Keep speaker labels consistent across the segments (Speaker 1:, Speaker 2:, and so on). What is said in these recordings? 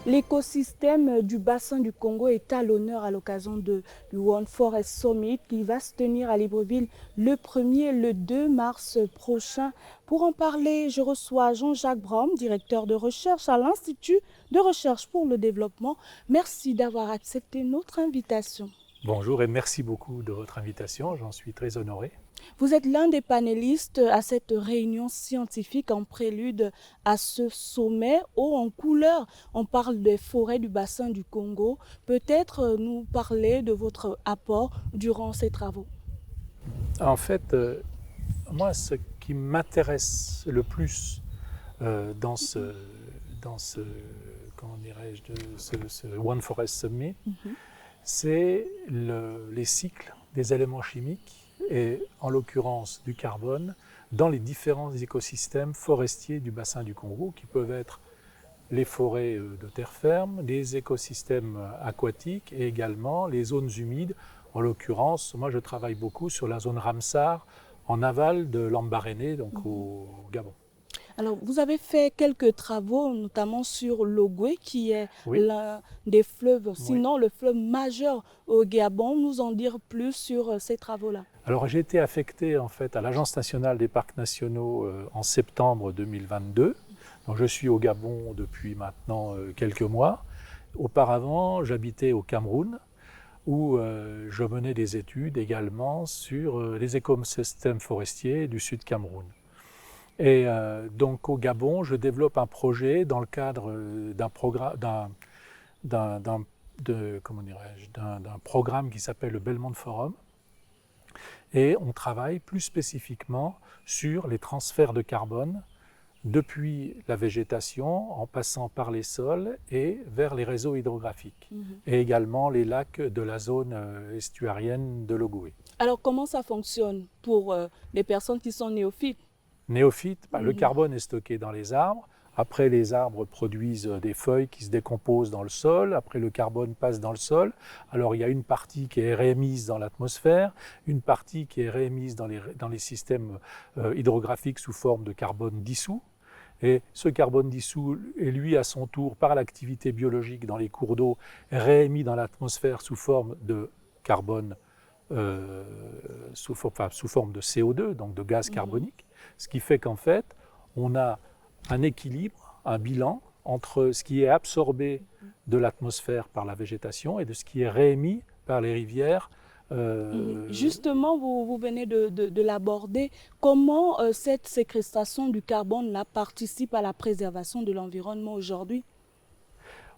Speaker 1: L'écosystème du bassin du Congo est à l'honneur à l'occasion du One Forest Summit qui va se tenir à Libreville le 1er et le 2 mars prochain. Pour en parler, je reçois Jean-Jacques Braun, directeur de recherche à l'Institut de recherche pour le développement. Merci d'avoir accepté notre invitation.
Speaker 2: Bonjour et merci beaucoup de votre invitation, j'en suis très honoré.
Speaker 1: Vous êtes l'un des panélistes à cette réunion scientifique en prélude à ce sommet haut en couleur. On parle des forêts du bassin du Congo. Peut-être nous parler de votre apport durant ces travaux.
Speaker 2: En fait, moi, ce qui m'intéresse le plus dans ce comment dirais-je, ce One Forest Summit, c'est les cycles des éléments chimiques et en l'occurrence du carbone dans les différents écosystèmes forestiers du bassin du Congo qui peuvent être les forêts de terre ferme, les écosystèmes aquatiques et également les zones humides. En l'occurrence, moi je travaille beaucoup sur la zone Ramsar en aval de Lambaréné, donc au Gabon.
Speaker 1: Alors, vous avez fait quelques travaux, notamment sur l'Ogooué, qui est l'un des fleuves, sinon le fleuve majeur au Gabon. Nous en dire plus sur ces travaux-là.
Speaker 2: Alors, j'ai été affecté en fait à l'Agence nationale des parcs nationaux en septembre 2022. Donc, je suis au Gabon depuis maintenant quelques mois. Auparavant, j'habitais au Cameroun, où je menais des études également sur les écosystèmes forestiers du sud Cameroun. Et donc au Gabon, je développe un projet dans le cadre d'un programme qui s'appelle le Belmont Forum. Et on travaille plus spécifiquement sur les transferts de carbone depuis la végétation, en passant par les sols et vers les réseaux hydrographiques, et également les lacs de la zone estuarienne de l'Ogooué.
Speaker 1: Alors comment ça fonctionne pour les personnes qui sont néophytes?
Speaker 2: Néophyte, le carbone est stocké dans les arbres. Après, les arbres produisent des feuilles qui se décomposent dans le sol. Après, le carbone passe dans le sol. Alors, il y a une partie qui est réémise dans l'atmosphère, une partie qui est réémise dans les systèmes hydrographiques sous forme de carbone dissous. Et ce carbone dissous est lui à son tour, par l'activité biologique dans les cours d'eau, réémis dans l'atmosphère sous forme de carbone, sous forme de CO2, donc de gaz carbonique. Ce qui fait qu'en fait, on a un équilibre, un bilan entre ce qui est absorbé de l'atmosphère par la végétation et de ce qui est réémis par les rivières.
Speaker 1: Justement, vous venez de l'aborder. Comment cette séquestration du carbone là, participe à la préservation de l'environnement aujourd'hui?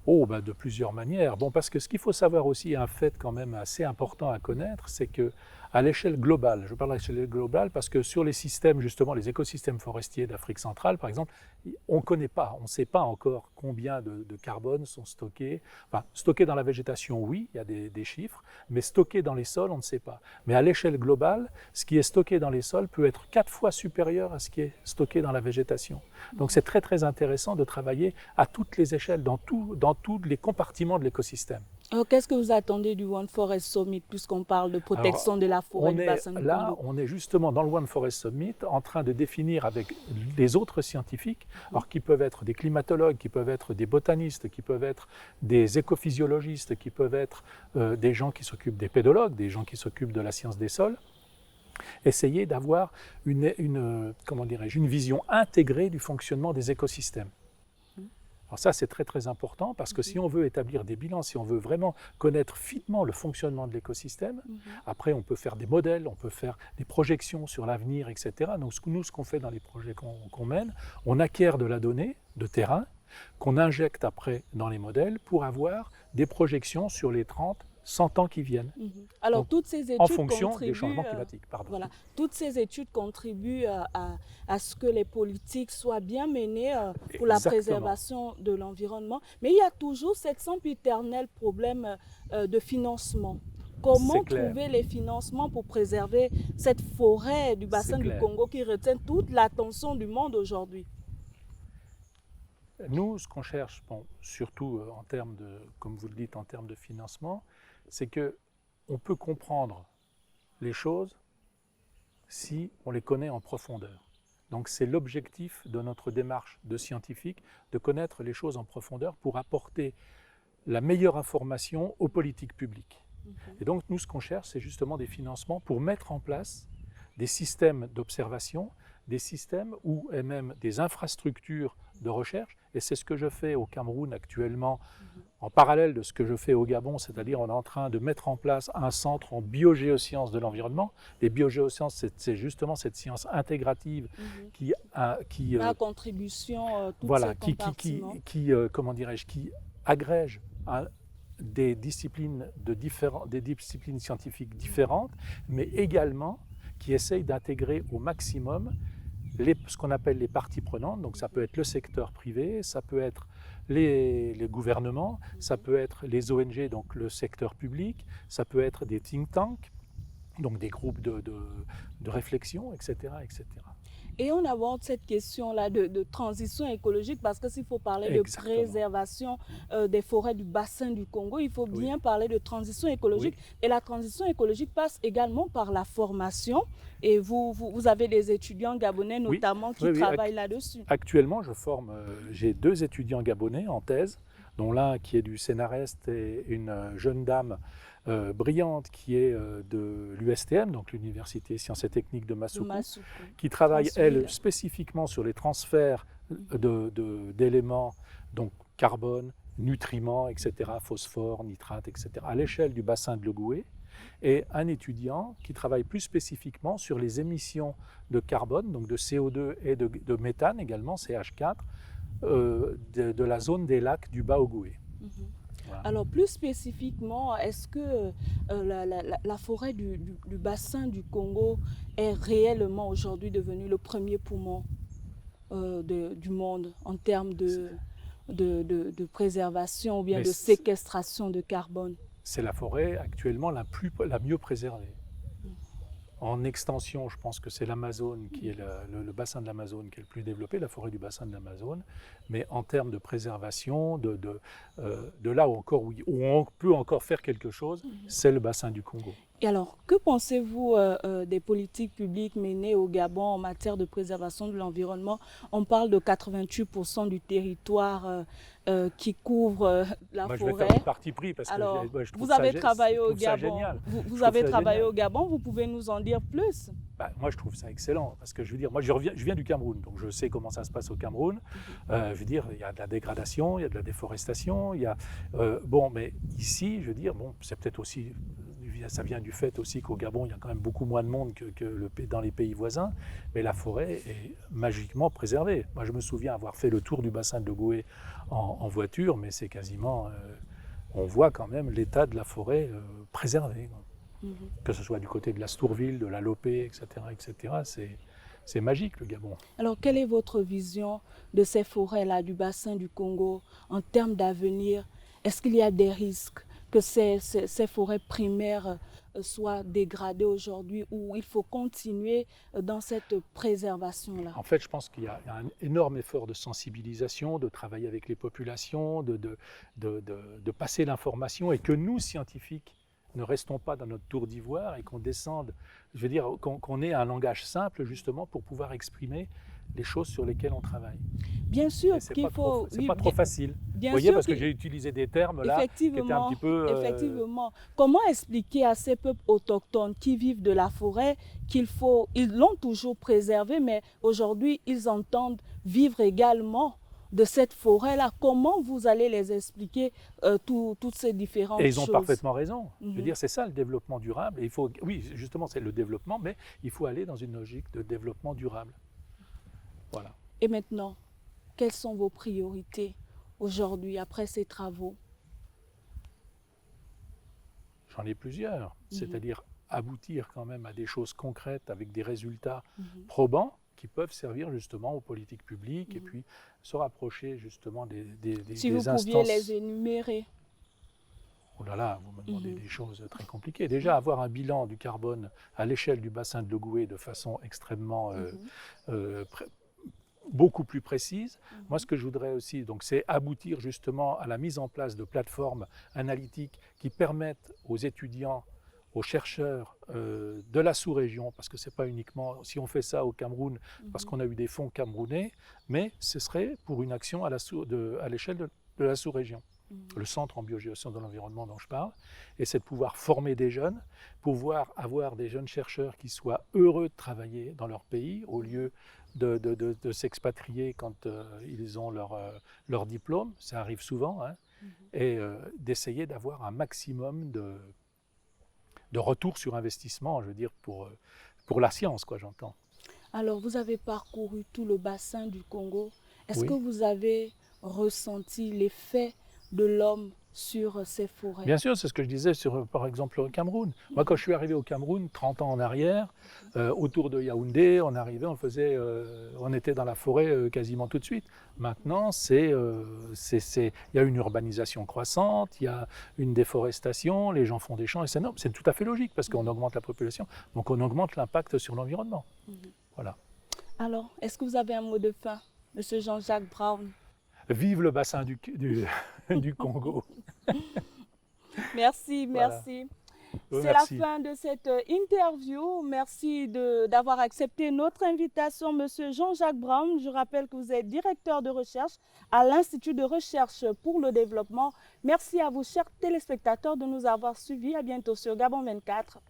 Speaker 2: De plusieurs manières. Parce que ce qu'il faut savoir aussi, un fait quand même assez important à connaître, c'est que à l'échelle globale, je parle à l'échelle globale parce que sur les systèmes, justement, les écosystèmes forestiers d'Afrique centrale, par exemple, on ne connaît pas, on ne sait pas encore combien de carbone sont stockés. Enfin, stockés dans la végétation, oui, il y a des chiffres, mais stockés dans les sols, on ne sait pas. Mais à l'échelle globale, ce qui est stocké dans les sols peut être 4 fois supérieur à ce qui est stocké dans la végétation. Donc c'est très très intéressant de travailler à toutes les échelles, dans tous les compartiments de l'écosystème.
Speaker 1: Alors, qu'est-ce que vous attendez du One Forest Summit, puisqu'on parle de protection de la forêt du bassin du Congo?
Speaker 2: On est justement dans le One Forest Summit en train de définir avec les autres scientifiques, alors qui peuvent être des climatologues, qui peuvent être des botanistes, qui peuvent être des écophysiologistes, qui peuvent être des gens qui s'occupent des pédologues, des gens qui s'occupent de la science des sols, essayer d'avoir une vision intégrée du fonctionnement des écosystèmes. Alors ça, c'est très très important parce que si on veut établir des bilans, si on veut vraiment connaître finement le fonctionnement de l'écosystème, après on peut faire des modèles, on peut faire des projections sur l'avenir, etc. Donc ce qu'on fait dans les projets qu'on mène, on acquiert de la donnée de terrain qu'on injecte après dans les modèles pour avoir des projections sur les 30, 100 ans qui viennent.
Speaker 1: Alors,
Speaker 2: donc,
Speaker 1: toutes ces études
Speaker 2: en fonction des changements climatiques.
Speaker 1: Voilà, toutes ces études contribuent à ce que les politiques soient bien menées pour la préservation de l'environnement. Mais il y a toujours cet sempiternel problème de financement. Comment trouver les financements pour préserver cette forêt du bassin du Congo qui retient toute l'attention du monde aujourd'hui?
Speaker 2: Nous, ce qu'on cherche, surtout en termes de, comme vous le dites, en termes de financement, c'est qu'on peut comprendre les choses si on les connaît en profondeur. Donc c'est l'objectif de notre démarche de scientifique, de connaître les choses en profondeur pour apporter la meilleure information aux politiques publiques. Et donc nous, ce qu'on cherche, c'est justement des financements pour mettre en place des systèmes d'observation, des systèmes et même des infrastructures de recherche. Et c'est ce que je fais au Cameroun actuellement, en parallèle de ce que je fais au Gabon, c'est-à-dire on est en train de mettre en place un centre en biogéosciences de l'environnement. Les biogéosciences, c'est justement cette science intégrative qui
Speaker 1: la contribution, toutes
Speaker 2: voilà,
Speaker 1: ces compartiments.
Speaker 2: comment dirais-je, qui agrège des disciplines scientifiques différentes, mais également qui essaye d'intégrer au maximum ce qu'on appelle les parties prenantes. Donc ça peut être le secteur privé, ça peut être les gouvernements, ça peut être les ONG, donc le secteur public, ça peut être des think tanks, donc des groupes de réflexion, etc., etc.
Speaker 1: Et on aborde cette question-là de transition écologique parce que s'il faut parler
Speaker 2: Exactement.
Speaker 1: de préservation des forêts du bassin du Congo, il faut bien parler de transition écologique.
Speaker 2: Oui.
Speaker 1: Et la transition écologique passe également par la formation. Et vous avez des étudiants gabonais notamment qui travaillent là-dessus.
Speaker 2: Actuellement, j'ai 2 étudiants gabonais en thèse, dont l'un qui est du Sénarest et une jeune dame brillante qui est de l'USTM, donc l'Université Sciences et Techniques de Massoukou, qui travaille, elle, spécifiquement sur les transferts d'éléments, donc carbone, nutriments, etc., phosphore, nitrate, etc., à l'échelle du bassin de l'Ogoué, et un étudiant qui travaille plus spécifiquement sur les émissions de carbone, donc de CO2 et de méthane également, CH4, de la zone des lacs du Bas-Ogoué.
Speaker 1: Voilà. Alors plus spécifiquement, est-ce que la forêt du bassin du Congo est réellement aujourd'hui devenue le premier poumon du monde en termes de préservation ou bien de séquestration de carbone?
Speaker 2: C'est la forêt actuellement la mieux préservée. En extension, je pense que c'est l'Amazone qui est le bassin de l'Amazone qui est le plus développé, la forêt du bassin de l'Amazone. Mais en termes de préservation, de là où on peut encore faire quelque chose, c'est le bassin du Congo.
Speaker 1: Et alors, que pensez-vous des politiques publiques menées au Gabon en matière de préservation de l'environnement? On parle de 88% du territoire qui couvre la forêt.
Speaker 2: Je vais faire du parti pris parce que je trouve
Speaker 1: vous avez travaillé au
Speaker 2: Gabon.
Speaker 1: Génial. Vous avez travaillé au Gabon, vous pouvez nous en dire plus?
Speaker 2: Moi, je trouve ça excellent parce que je veux dire, moi, je viens du Cameroun, donc je sais comment ça se passe au Cameroun. Je veux dire, il y a de la dégradation, il y a de la déforestation, il y a mais ici, je veux dire, c'est peut-être aussi, ça vient du fait aussi qu'au Gabon, il y a quand même beaucoup moins de monde que dans les pays voisins, mais la forêt est magiquement préservée. Moi, je me souviens avoir fait le tour du bassin de l'Ogoué en voiture, mais c'est quasiment, on voit quand même l'état de la forêt préservée. Que ce soit du côté de la Stourville, de la Lopé, etc., c'est magique le Gabon.
Speaker 1: Alors, quelle est votre vision de ces forêts-là, du bassin du Congo, en termes d'avenir? Est-ce qu'il y a des risques que ces forêts primaires soient dégradées aujourd'hui ou il faut continuer dans cette préservation-là?
Speaker 2: En fait, je pense qu'il y a un énorme effort de sensibilisation, de travailler avec les populations, de passer l'information et que nous, scientifiques, ne restons pas dans notre tour d'ivoire et qu'on descende, je veux dire, qu'on ait un langage simple justement pour pouvoir exprimer les choses sur lesquelles on travaille.
Speaker 1: Bien sûr qu'il faut...
Speaker 2: C'est pas trop facile. Vous voyez, parce que j'ai utilisé des termes là qui étaient un petit peu...
Speaker 1: Effectivement. Comment expliquer à ces peuples autochtones qui vivent de la forêt ils l'ont toujours préservée, mais aujourd'hui, ils entendent vivre également de cette forêt-là? Comment vous allez les expliquer toutes ces différentes choses?
Speaker 2: Et ils ont parfaitement raison. Je veux dire, c'est ça le développement durable. Et oui, justement, c'est le développement, mais il faut aller dans une logique de développement durable. Voilà.
Speaker 1: Et maintenant, quelles sont vos priorités aujourd'hui, après ces travaux?
Speaker 2: J'en ai plusieurs. C'est-à-dire aboutir quand même à des choses concrètes avec des résultats probants qui peuvent servir justement aux politiques publiques et puis se rapprocher justement des instances.
Speaker 1: Si vous pouviez les énumérer.
Speaker 2: Oh là là, vous me demandez des choses très compliquées. Déjà, avoir un bilan du carbone à l'échelle du bassin de l'Ogoué de façon extrêmement beaucoup plus précise. Moi, ce que je voudrais aussi, c'est aboutir justement à la mise en place de plateformes analytiques qui permettent aux étudiants, aux chercheurs de la sous-région, parce que c'est pas uniquement, si on fait ça au Cameroun, parce qu'on a eu des fonds camerounais, mais ce serait pour une action à l'échelle de la sous-région. Le centre en biogéosciences de l'environnement dont je parle, et c'est de pouvoir former des jeunes, pouvoir avoir des jeunes chercheurs qui soient heureux de travailler dans leur pays, au lieu de s'expatrier quand ils ont leur diplôme, ça arrive souvent, hein, et d'essayer d'avoir un maximum de retour sur investissement, je veux dire, pour la science, quoi, j'entends.
Speaker 1: Alors, vous avez parcouru tout le bassin du Congo. Est-ce
Speaker 2: Oui.
Speaker 1: que vous avez ressenti l'effet de l'homme sur ces forêts?
Speaker 2: Bien sûr, c'est ce que je disais sur, par exemple, le Cameroun. Moi, quand je suis arrivé au Cameroun, 30 ans en arrière, autour de Yaoundé, on arrivait, on était dans la forêt quasiment tout de suite. Maintenant, il y a une urbanisation croissante, il y a une déforestation, les gens font des champs, et c'est tout à fait logique, parce qu'on augmente la population, donc on augmente l'impact sur l'environnement. Voilà.
Speaker 1: Alors, est-ce que vous avez un mot de fin, Monsieur Jean-Jacques Brown?
Speaker 2: Vive le bassin du Congo.
Speaker 1: Merci,
Speaker 2: Voilà.
Speaker 1: merci.
Speaker 2: Oui,
Speaker 1: C'est la
Speaker 2: merci.
Speaker 1: fin de cette interview. Merci d'avoir accepté notre invitation, Monsieur Jean-Jacques Brown. Je rappelle que vous êtes directeur de recherche à l'Institut de recherche pour le développement. Merci à vous, chers téléspectateurs, de nous avoir suivis. À bientôt sur Gabon 24.